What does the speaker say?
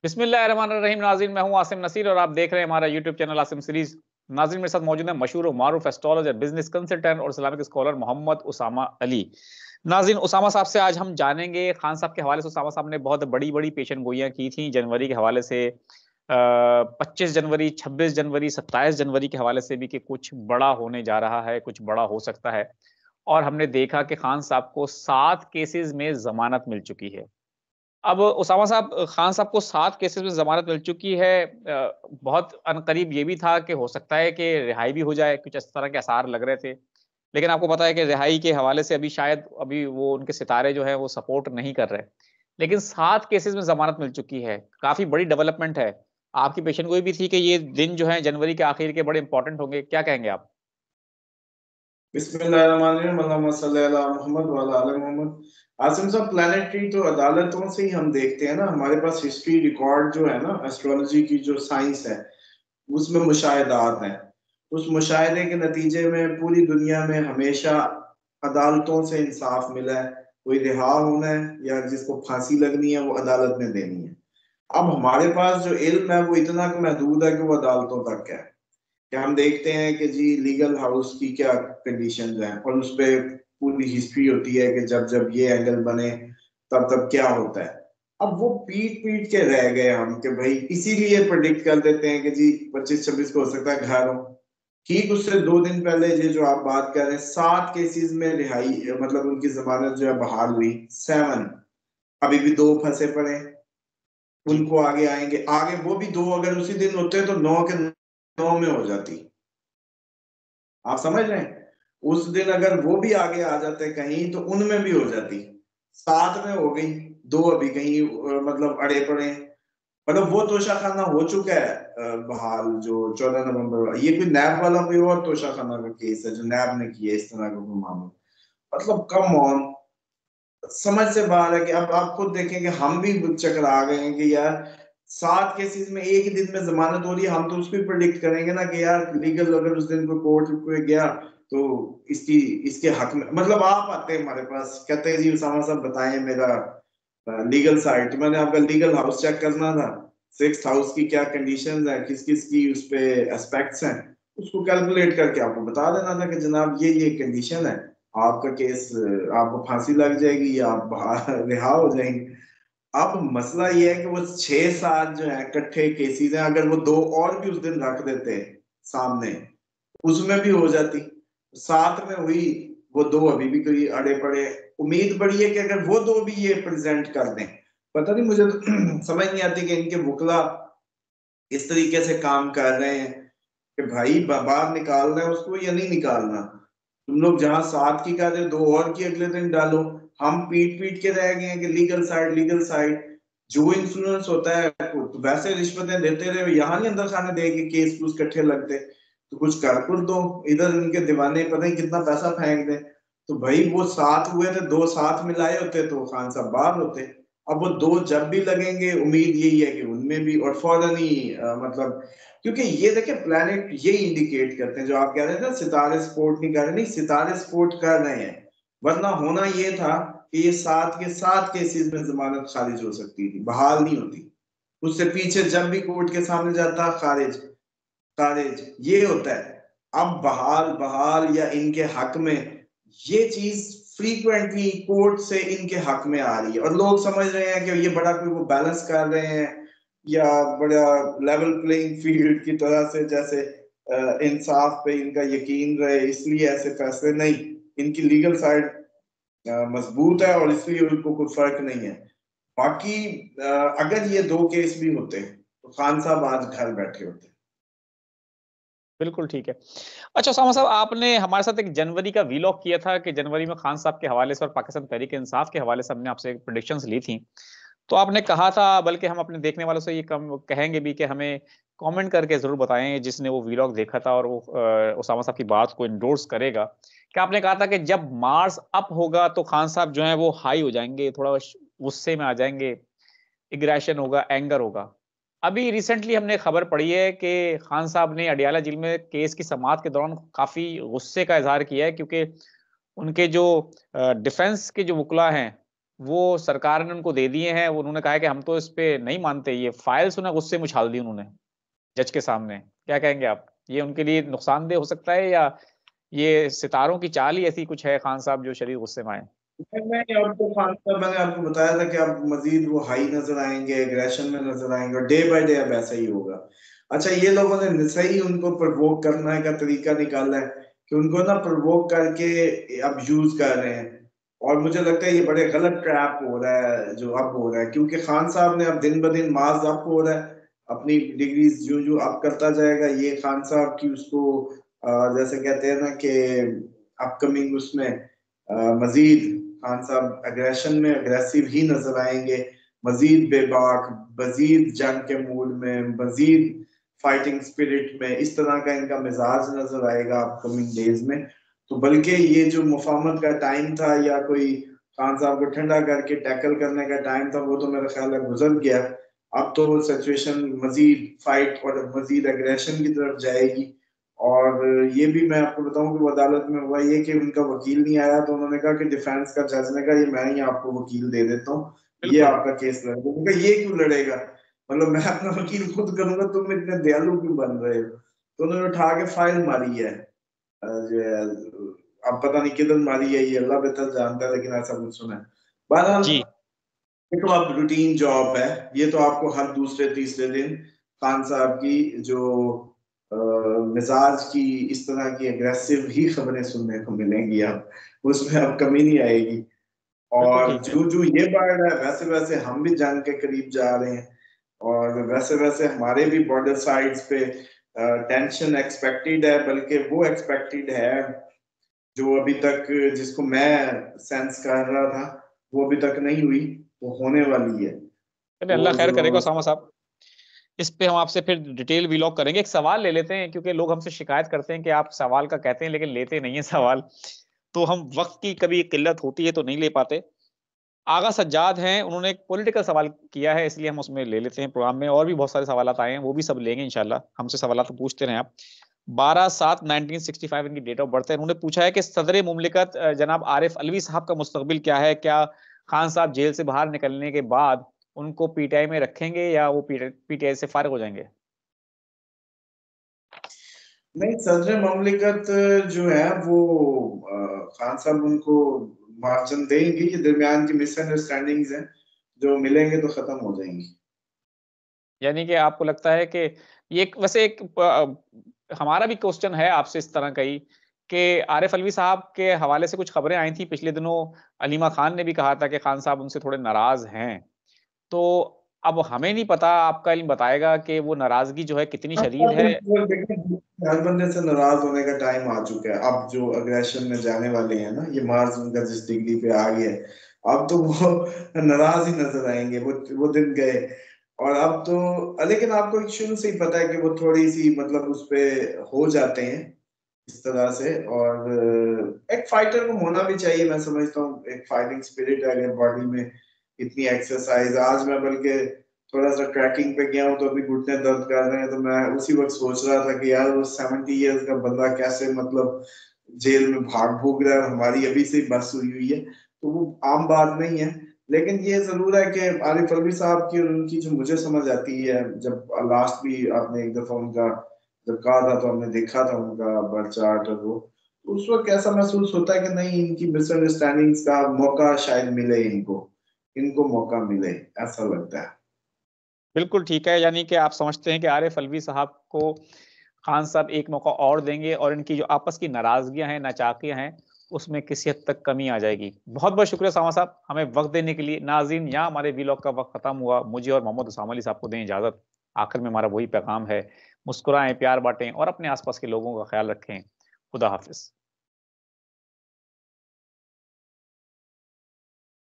बिस्मिल्लाहिर्रहमानिर्रहीम। नाज़रीन, मैं हूं आसिम नसीर और आप देख रहे हैं हमारा यूट्यूब चैनल आसिम सीरीज। नाज़रीन, मेरे साथ मौजूद है मशहूर और मारूफ एस्ट्रोलॉजर, बिजनेस कंसल्टेंट और इस्लामिक स्कॉलर मोहम्मद उसामा अली। नाज़रीन, उसामा साहब से आज हम जानेंगे खान साहब के हवाले से। उसामा साहब ने बहुत बड़ी बड़ी पेशन गोइयां की थी जनवरी के हवाले से, 25 जनवरी, 26 जनवरी, 27 जनवरी के हवाले से भी कि कुछ बड़ा होने जा रहा है, कुछ बड़ा हो सकता है। और हमने देखा कि खान साहब को 7 केसेस में जमानत मिल चुकी है। अब उसामा साहब, खान साहब को 7 केसेज़ में ज़मानत मिल चुकी है। बहुत अनकरीब ये भी था कि हो सकता है कि रिहाई भी हो जाए, कुछ इस तरह के आसार लग रहे थे। लेकिन आपको पता है कि रिहाई के हवाले से अभी शायद अभी वो उनके सितारे जो हैं वो सपोर्ट नहीं कर रहे। लेकिन 7 केसेज़ में ज़मानत मिल चुकी है, काफ़ी बड़ी डेवलपमेंट है। आपकी पेशेंगोई भी थी कि ये दिन जो हैं जनवरी के आखिर के बड़े इंपॉर्टेंट होंगे, क्या कहेंगे आप? बिस्मिल्लाहिर्रहमानिर्रहीम, अल्लाहुम्मा सल्ली अला मोहम्मद व अला आले मोहम्मद। आसिम साहब, प्लानिटरी तो अदालतों से ही हम देखते हैं ना। हमारे पास हिस्ट्री रिकॉर्ड जो है ना, एस्ट्रोलॉजी की जो साइंस है उसमें मुशाहिदात हैं। उस मुशाहिदे के नतीजे में पूरी दुनिया में हमेशा अदालतों से इंसाफ मिला है। कोई रिहा होना है या जिसको फांसी लगनी है वो अदालत ने देनी है। अब हमारे पास जो इल्म है वो इतना महदूद है कि वो अदालतों तक है कि हम देखते हैं कि जी लीगल हाउस की क्या कंडीशंस हैं और उस पर पूरी हिस्ट्री होती है कि जब जब ये एंगल बने तब तब क्या होता है। अब वो पीट पीट के रह गए हम कि भाई इसीलिए प्रिडिक्ट कर देते हैं कि जी 25-26 को हो सकता है घर हो। ठीक उससे 2 दिन पहले ये जो आप बात कर रहे हैं, 7 केसेस में रिहाई, मतलब उनकी जमानत जो है बहाल हुई। 7, अभी भी 2 फंसे पड़े हैं। जी। उनको आगे आएंगे, आगे वो भी 2 अगर उसी दिन होते तो 9 के 9 में हो जाती। आप समझ रहे हैं? उस दिन अगर वो भी आगे आ जाते कहीं तो उनमें भी हो जाती। 7 में हो गई, 2 अभी कहीं मतलब अड़े पड़े हैं। मतलब वो तोशाखाना हो चुका है बहाल, जो 14 नवंबर वाला। ये कोई नैब वाला कोई और तोशाखाना का केस है जो नैब ने किया इस तरह का कोई मामला। मतलब कम ऑन, समझ से बाहर है कि अब आप खुद देखें कि हम भी चक्कर आ गए हैं कि यार 7 केसेस में एक ही दिन में जमानत हो रही है। हम तो उसको प्रिडिक्ट करेंगे ना कि यार लीगल अगर उस दिन को कोर्ट पे गया तो इसकी इसके हक में, मतलब आप आते हैं हमारे पास कहते हैं जी उसामा साहब बताएं मेरा लीगल साइट। मैंने आपका लीगल हाउस चेक करना था, 6th हाउस की क्या कंडीशंस है, किस किस की उस पे एस्पेक्ट्स हैं, उसको कैलकुलेट करके आपको बता देना था कि जनाब ये कंडीशन है, आपका केस, आपको फांसी लग जाएगी या आप बाहर रिहा हो जाएंगे। अब मसला ये है कि वो 6-7 जो है इकट्ठे केसेस हैं, अगर वो 2 और भी उस दिन रख देते सामने उसमें भी हो जाती। 7 में हुई, वो 2 अभी भी कोई अड़े पड़े। उम्मीद बड़ी है कि अगर वो 2 भी ये प्रेजेंट कर दें, पता नहीं मुझे तो समझ नहीं आती कि इनके वकला इस तरीके से काम कर रहे हैं कि भाई बाहर निकालना है उसको या नहीं निकालना। तुम लोग जहां 7 की कर रहे हो 2 और की अगले दिन डालो। हम पीट पीट के रह गए हैं कि लीगल साइड लीगल साइड। जो इन्फ्लुएंस होता है तो वैसे रिश्वतें देते रहे, यहाँ नहीं अंदर खाने देंगे, केस कुछ इकट्ठे लगते तो कुछ कर कुछ दो। इधर इनके दीवाने पता नहीं कितना पैसा फेंक दे। तो भाई वो 7 हुए थे, 2 साथ मिलाए होते तो खान साहब बाहर होते। अब वो 2 जब भी लगेंगे उम्मीद यही है कि उनमें भी और फौरन ही मतलब, क्योंकि ये देखे प्लैनेट ये इंडिकेट करते हैं जो आप कह रहे थे ना, सितारे सपोर्ट नहीं कर रहे, नहीं सितारे सपोर्ट कर रहे हैं। वरना होना ये था कि ये 7 के 7 केसेस में जमानत खारिज हो सकती थी, बहाल नहीं होती। उससे पीछे जब भी कोर्ट के सामने जाता खारिज खारिज ये होता है। अब बहाल बहाल या इनके हक में ये चीज फ्रीक्वेंटली कोर्ट से इनके हक में आ रही है और लोग समझ रहे हैं कि ये बड़ा कोई वो बैलेंस कर रहे हैं या बड़ा लेवल प्लेइंग फील्ड की तरह से, जैसे इंसाफ पे इनका यकीन रहे इसलिए ऐसे फैसले नहीं। इनकी लीगल साइड मजबूत है और इसलिए उनको कोई फर्क नहीं है। बाकी अगर ये 2 केस भी होते तो खान साहब आज घर बैठे होते। बिल्कुल ठीक है। अच्छा उसामा साहब, आपने हमारे साथ एक जनवरी का वीलॉग किया था कि जनवरी में खान साहब के हवाले से और पाकिस्तान तहरीक-ए-इंसाफ के हवाले से हमने आपसे प्रेडिक्शंस ली थी। तो आपने कहा था, बल्कि हम अपने देखने वालों से ये कम कहेंगे भी कि हमें कमेंट करके ज़रूर बताएँ जिसने वो वीलॉग देखा था और वो उसामा साहब की बात को एंडोर्स करेगा। कि आपने कहा था कि जब मार्स अप होगा तो खान साहब जो हैं वो हाई हो जाएँगे, थोड़ा गुस्से में आ जाएँगे, एग्रेशन होगा, एंगर होगा। अभी रिसेंटली हमने खबर पढ़ी है कि खान साहब ने अडियाला जेल में केस की समाअत के दौरान काफ़ी गुस्से का इज़हार किया है, क्योंकि उनके जो डिफेंस के जो वकील हैं, वो सरकार ने उनको दे दिए हैं, उन्होंने कहा है कि हम तो इस पे नहीं मानते, ये फाइल्स उन्हें गुस्से में उछाल दी उन्होंने जज के सामने। क्या कहेंगे आप? ये उनके लिए नुकसानदेह हो सकता है या ये सितारों की चाल ही ऐसी कुछ है खान साहब जो शदीद गुस्से में आए? नहीं, आपको खान साहब, मैंने आपको बताया था कि आप मजीद वो हाई नजर आएंगे, एग्रेशन में नजर आएंगे, और डे बाय डे अब ऐसा ही होगा। अच्छा, ये लोगों ने सही उनको प्रवोक करने का तरीका निकाला है कि उनको ना प्रवोक करके अब यूज कर रहे हैं, और मुझे लगता है ये बड़े गलत ट्रैप हो रहा है जो अब हो रहा है, क्योंकि खान साहब ने अब दिन ब दिन मार्क्स अप हो रहा है, अपनी डिग्रीज जो जो अप करता जाएगा। ये खान साहब की उसको जैसे कहते हैं ना कि अपकमिंग उसमें मजीद खान साहब एग्रेशन में अग्रेसिव ही नजर आएंगे, मजीद बेबाक, मजीद जंग के मूड में, मजीद फाइटिंग स्पिरिट में, इस तरह का इनका मिजाज नजर आएगा अपकमिंग डेज में। तो बल्कि ये जो मुफाहमत का टाइम था या कोई खान साहब को ठंडा करके टैकल करने का टाइम था, वो तो मेरा ख्याल है गुजर गया। अब तो सिचुएशन मजीद फाइट और मजीद एग्रेशन की तरफ जाएगी। और ये भी मैं आपको बताऊं कि वो अदालत में हुआ ये कि उनका वकील नहीं आया, तो उन्होंने कहा कि डिफेंस का जज ने कहा ये मैं ही आपको वकील दे देता हूँ, ये बिल्कुल। आपका केस लड़ेगा। उनका ये क्यों लड़ेगा, मतलब मैं अपना वकील खुद करूंगा, तुम इतने दयालु क्यों बन रहे हो। तो उन्होंने उठा के फाइल मारी है, जो है अब पता नहीं किधर मारी है, ये अल्लाह बेहतर जानता है, लेकिन ऐसा कुछ सुना है। बहरहाल जी। ये तो अब रूटीन जॉब है, ये तो आपको हर दूसरे तीसरे दिन खान साहब की जो मिजाज की इस तरह की एग्रेसिव ही खबरें सुनने को मिलेंगी, अब उसमें अब कमी नहीं आएगी। बिल्कुल और ठीक है। जो जो ये बढ़ रहा है, वैसे वैसे हम भी जंग के करीब जा रहे हैं, और वैसे वैसे हमारे भी बॉर्डर साइड्स पे टेंशन एक्सपेक्टेड है, बल्कि वो एक्सपेक्टेड है जो अभी तक, जिसको मैं सेंस कर रहा था, वो अभी तक नहीं हुई, वो होने वाली है। चलिए, वो अल्लाह खैर जो करेगा उसामा साहब। इस पे हम आपसे फिर डिटेल व्लॉग करेंगे। एक सवाल ले लेते हैं, क्योंकि लोग हमसे शिकायत करते हैं कि आप सवाल का कहते हैं लेकिन लेते नहीं है सवाल। तो हम वक्त की कभी किल्लत होती है तो नहीं ले पाते। आगा सज्जाद हैं, उन्होंने एक पॉलिटिकल सवाल किया है, इसलिए हम उसमें ले लेते हैं प्रोग्राम में। और भी बहुत सारे सवालात आए हैं, वो भी सब लेंगे इंशाल्लाह। हमसे सवालात तो पूछते रहे आप। 12/7/1965 इनकी डेट ऑफ बर्थ है। उन्होंने पूछा है कि सदर मुमलिकत जनाब आरिफ अलवी साहब का मुस्तकबिल क्या है? क्या खान साहब जेल से बाहर निकलने के बाद उनको पीटीआई में रखेंगे या वो पीटीआई से फारिग हो जाएंगे? नहीं, सदर ममलिकत जो है वो खान साहब उनको मार्जिन देंगे, ये दरमियान की मिसअंडरस्टैंडिंग्स हैं, जो मिलेंगे तो खत्म हो जाएंगी। यानी कि आपको लगता है कि ये वैसे एक हमारा भी क्वेश्चन है आपसे इस तरह का ही, कि आरिफ अलवी साहब के हवाले से कुछ खबरें आई थी पिछले दिनों। अलीमा खान ने भी कहा था कि खान साहब उनसे थोड़े नाराज हैं। तो अब हमें नहीं पता, आपका इल्म बताएगा कि वो नाराजगी जो है कितनी शदीद है। हर बंदे से नाराज होने का टाइम आ चुका है, अब जो अग्रेशन में जाने वाले हैं ना, ये मार्च उनका जिस डिग्री पे आ गया है, अब तो वो नाराज ही नजर आएंगे, वो दिन गए। और अब तो लेकिन आपको शुरू से ही पता है कि वो थोड़ी सी मतलब उस पे हो जाते हैं इस तरह से। और एक फाइटर को होना भी चाहिए, मैं समझता हूँ, एक फाइटिंग स्पिरिट है अगर बॉडी में। इतनी एक्सरसाइज, आज मैं बल्कि थोड़ा सा ट्रैकिंग पे गया हूँ तो अभी घुटने दर्द कर रहे हैं, तो मैं उसी वक्त सोच रहा था कि यार वो 70 ईयर्स का बंदा कैसे मतलब जेल में भाग भूग रहा है, हमारी अभी से ही बस हुई हुई है, तो वो आम बात नहीं है। लेकिन ये जरूर है कि आरिफ अलवी साहब की और उनकी जो मुझे समझ आती है, जब लास्ट भी आपने एक दफा उनका जब कहा था तो हमने देखा था उनका बर्थ चार्ट, और वो तो उस वक्त ऐसा महसूस होता है कि नहीं, इनकी मिसअंडरस्टैंडिंग्स का मौका शायद मिले, इनको इनको मौका मिले, ऐसा लगता है। बिल्कुल ठीक है, यानी कि आप समझते हैं कि आरिफ अलवी साहब को खान साहब एक मौका और देंगे और इनकी जो आपस की नाराजगियां हैं, नाचाकियां हैं, उसमें किसी हद तक कमी आ जाएगी। बहुत बहुत शुक्रिया सामा साहब, हमें वक्त देने के लिए। नाज़रीन, यहाँ हमारे वीलॉग का वक्त खत्म हुआ। मुझे और मोहम्मद उसामा अली साहब को दें इजाजत। आखिर में हमारा वही पैगाम है, मुस्कुराएं, प्यार बांटें और अपने आसपास के लोगों का ख्याल रखें। खुदा हाफिज।